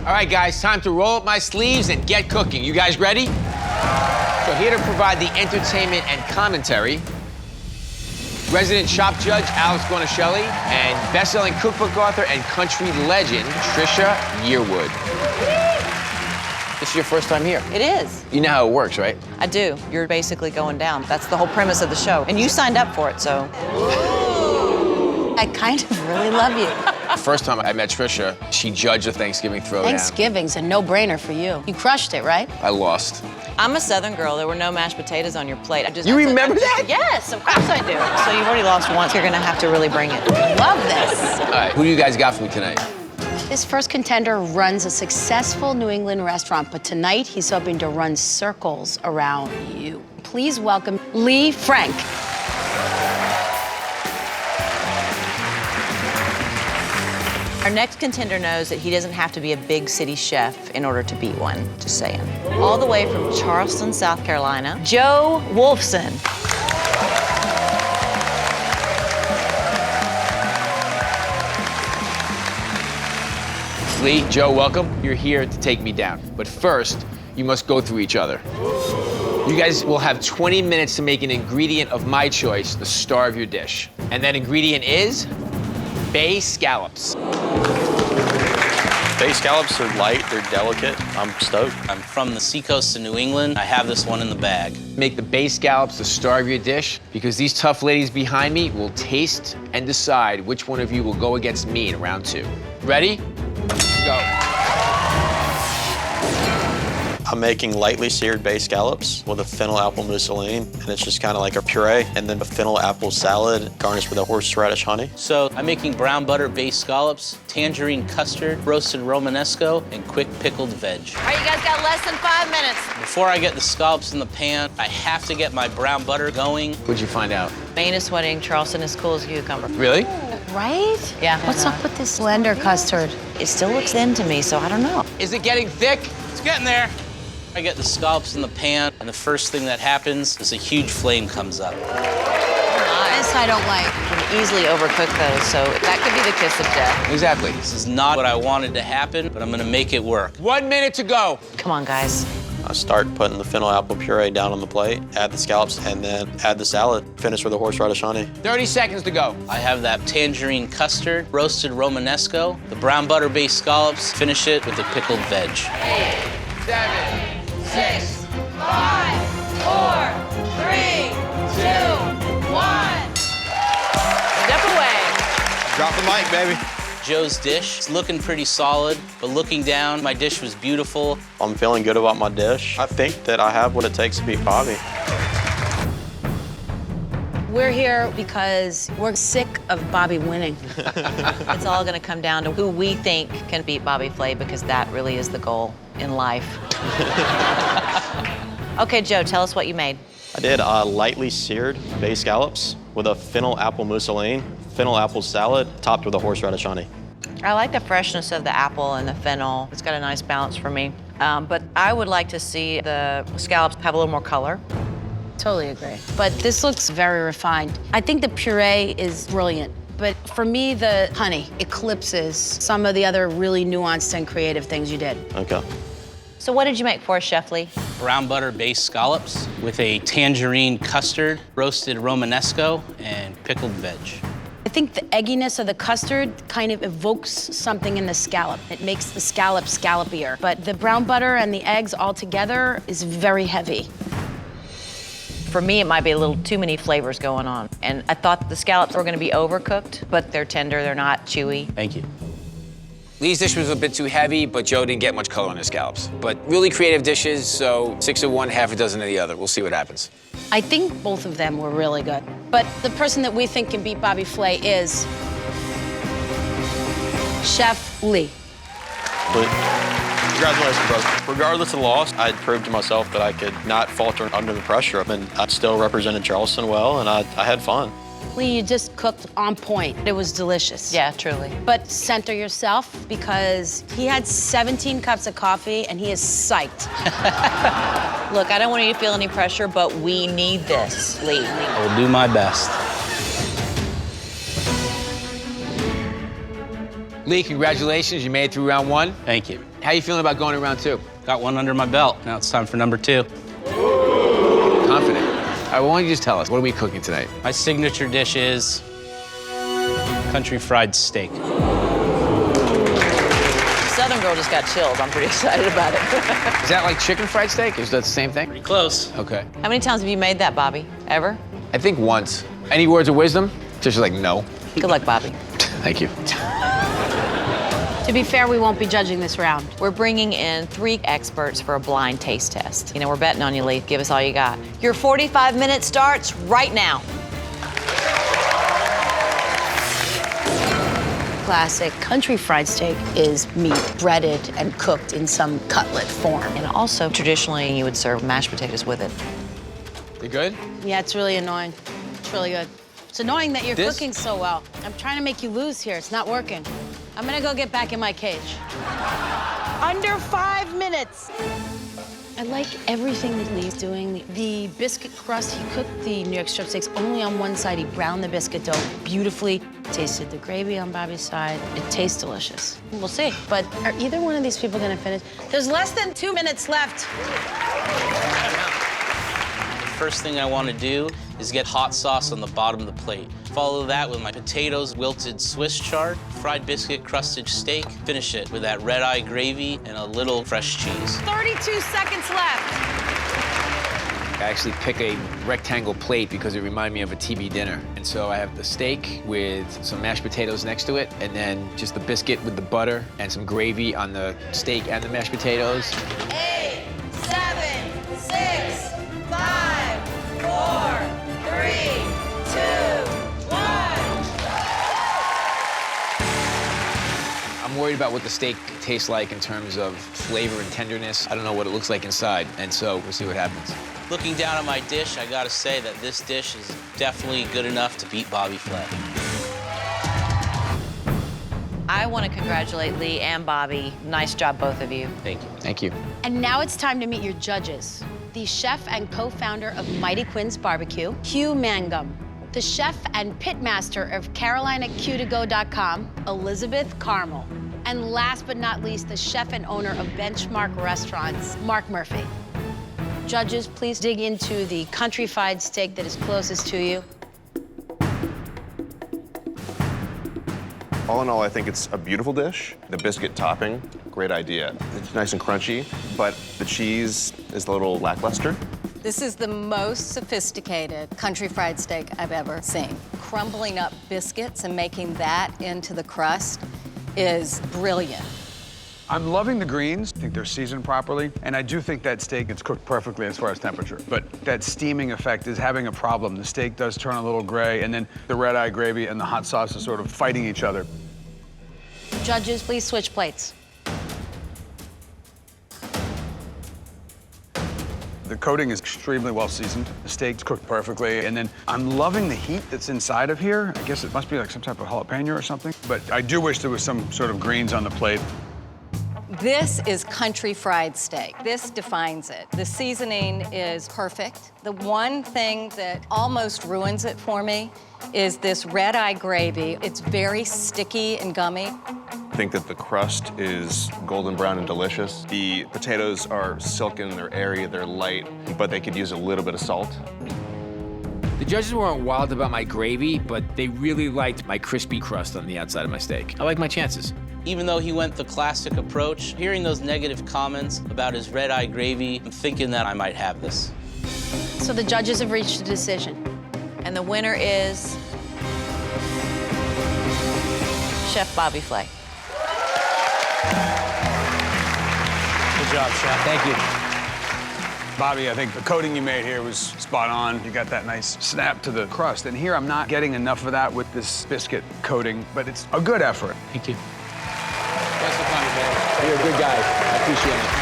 All right, guys, time to roll up my sleeves and get cooking. You guys ready? So here to provide the entertainment and commentary, resident shop judge Alex Guarnaschelli and best-selling cookbook author and country legend Trisha Yearwood. This is your first time here. It is. You know how it works, right? I do. You're basically going down. That's the whole premise of the show. And you signed up for it, so. I kind of really love you. The first time I met Trisha, she judged a Thanksgiving throwdown. Thanksgiving's a no-brainer for you. You crushed it, right? I lost. I'm a Southern girl. There were no mashed potatoes on your plate. You remember that? Yes, of course I do. So you've already lost once. You're gonna have to really bring it. Love this. All right, who do you guys got for me tonight? This first contender runs a successful New England restaurant, but tonight he's hoping to run circles around you. Please welcome Lee Frank. Our next contender knows that he doesn't have to be a big city chef in order to beat one, just saying. All the way from Charleston, South Carolina, Joe Wolfson. Lee, Joe, welcome. You're here to take me down. But first, you must go through each other. You guys will have 20 minutes to make an ingredient of my choice, the star of your dish. And that ingredient is bay scallops. Bay scallops are light, they're delicate. I'm stoked. I'm from the seacoast of New England. I have this one in the bag. Make the bay scallops the star of your dish because these tough ladies behind me will taste and decide which one of you will go against me in round 2. Ready? Go. I'm making lightly seared bay scallops with a fennel apple mousseline, and it's just kind of like a puree, and then a fennel apple salad garnished with a horseradish honey. So I'm making brown butter based scallops, tangerine custard, roasted Romanesco, and quick pickled veg. All right, you guys got less than 5 minutes. Before I get the scallops in the pan, I have to get my brown butter going. What'd you find out? Maine is sweating, Charleston is cool as a cucumber. Really? Right? Yeah. What's up with this blender custard? It still looks thin to me, so I don't know. Is it getting thick? It's getting there. I get the scallops in the pan, and the first thing that happens is a huge flame comes up. This I don't like. You can easily overcook those, so that could be the kiss of death. Exactly. This is not what I wanted to happen, but I'm gonna make it work. 1 minute to go. Come on, guys. I start putting the fennel apple puree down on the plate, add the scallops, and then add the salad. Finish with a horseradish honey. 30 seconds to go. I have that tangerine custard, roasted Romanesco, the brown butter based scallops, finish it with the pickled veg. 8, 7, 6, 5, 4, 3, 2, 1. Step away. Drop the mic, baby. Joe's dish. It's looking pretty solid, but looking down, my dish was beautiful. I'm feeling good about my dish. I think that I have what it takes to beat Bobby. We're here because we're sick of Bobby winning. It's all gonna come down to who we think can beat Bobby Flay because that really is the goal in life. Okay, Joe, tell us what you made. I did lightly seared bay scallops with a fennel apple mousseline, fennel apple salad, topped with a horseradish honey. I like the freshness of the apple and the fennel. It's got a nice balance for me. But I would like to see the scallops have a little more color. Totally agree. But this looks very refined. I think the puree is brilliant. But for me, the honey eclipses some of the other really nuanced and creative things you did. Okay. So what did you make for us, Chef Lee? Brown butter based scallops with a tangerine custard, roasted Romanesco, and pickled veg. I think the egginess of the custard kind of evokes something in the scallop. It makes the scallop scallopier. But the brown butter and the eggs all together is very heavy. For me, it might be a little too many flavors going on. And I thought the scallops were gonna be overcooked, but they're tender, they're not chewy. Thank you. Lee's dish was a bit too heavy, but Joe didn't get much color on his scallops. But really creative dishes, so 6 of one, half a dozen of the other. We'll see what happens. I think both of them were really good. But the person that we think can beat Bobby Flay is Chef Lee. But congratulations, bro. Regardless of the loss, I proved to myself that I could not falter under the pressure. And I still represented Charleston well, and I had fun. Lee, you just cooked on point. It was delicious. Yeah, truly. But center yourself because he had 17 cups of coffee and he is psyched. Look, I don't want you to feel any pressure, but we need this, Lee. I will do my best. Lee, congratulations. You made it through round 1. Thank you. How you feeling about going to round 2? Got one under my belt. Now it's time for number 2. Confident. All right, well, why don't you just tell us, what are we cooking tonight? My signature dish is country fried steak. Southern girl just got chilled. I'm pretty excited about it. Is that like chicken fried steak? Is that the same thing? Pretty close. Okay. How many times have you made that, Bobby? Ever? I think once. Any words of wisdom? Just like, no. Good luck, Bobby. Thank you. To be fair, we won't be judging this round. We're bringing in 3 experts for a blind taste test. You know, we're betting on you, Lee. Give us all you got. Your 45 minutes starts right now. Classic country fried steak is meat breaded and cooked in some cutlet form. And also, traditionally, you would serve mashed potatoes with it. You good? Yeah, it's really annoying. It's really good. It's annoying that you're This? cooking so well. I'm trying to make you lose here. It's not working. I'm gonna go get back in my cage. Under 5 minutes. I like everything that Lee's doing. The biscuit crust, he cooked the New York strip steaks only on one side. He browned the biscuit dough beautifully. Tasted the gravy on Bobby's side. It tastes delicious. We'll see. But are either one of these people gonna finish? There's less than 2 minutes left. The first thing I want to do is get hot sauce on the bottom of the plate. Follow that with my potatoes, wilted Swiss chard, fried biscuit crusted steak. Finish it with that red-eye gravy and a little fresh cheese. 32 seconds left. I actually pick a rectangle plate because it reminded me of a TV dinner. And so I have the steak with some mashed potatoes next to it, and then just the biscuit with the butter and some gravy on the steak and the mashed potatoes. 8, 7, 6, 5, 4, 3, 2, 1. I'm worried about what the steak tastes like in terms of flavor and tenderness. I don't know what it looks like inside, and so we'll see what happens. Looking down at my dish, I gotta say that this dish is definitely good enough to beat Bobby Flay. I want to congratulate Lee and Bobby. Nice job, both of you. Thank you. Thank you. And now it's time to meet your judges. The chef and co-founder of Mighty Quinn's Barbecue, Hugh Mangum. The chef and pitmaster of CarolinaQ2Go.com, Elizabeth Carmel. And last but not least, the chef and owner of Benchmark Restaurants, Mark Murphy. Judges, please dig into the country fried steak that is closest to you. All in all, I think it's a beautiful dish. The biscuit topping, great idea. It's nice and crunchy, but the cheese is a little lackluster. This is the most sophisticated country fried steak I've ever seen. Crumbling up biscuits and making that into the crust is brilliant. I'm loving the greens. I think they're seasoned properly. And I do think that steak is cooked perfectly as far as temperature. But that steaming effect is having a problem. The steak does turn a little gray, and then the red-eye gravy and the hot sauce is sort of fighting each other. Judges, please switch plates. The coating is extremely well seasoned. The steak's cooked perfectly. And then I'm loving the heat that's inside of here. I guess it must be like some type of jalapeno or something. But I do wish there was some sort of greens on the plate. This is country fried steak. This defines it. The seasoning is perfect. The one thing that almost ruins it for me is this red-eye gravy. It's very sticky and gummy. I think that the crust is golden brown and delicious. The potatoes are silken, they're airy, they're light, but they could use a little bit of salt. The judges weren't wild about my gravy, but they really liked my crispy crust on the outside of my steak. I like my chances. Even though he went the classic approach, hearing those negative comments about his red-eye gravy, I'm thinking that I might have this. So the judges have reached a decision. And the winner is Chef Bobby Flay. Good job, Chef. Thank you. Bobby, I think the coating you made here was spot on. You got that nice snap to the crust. And here I'm not getting enough of that with this biscuit coating, but it's a good effort. Thank you. You're a good guy. I appreciate it.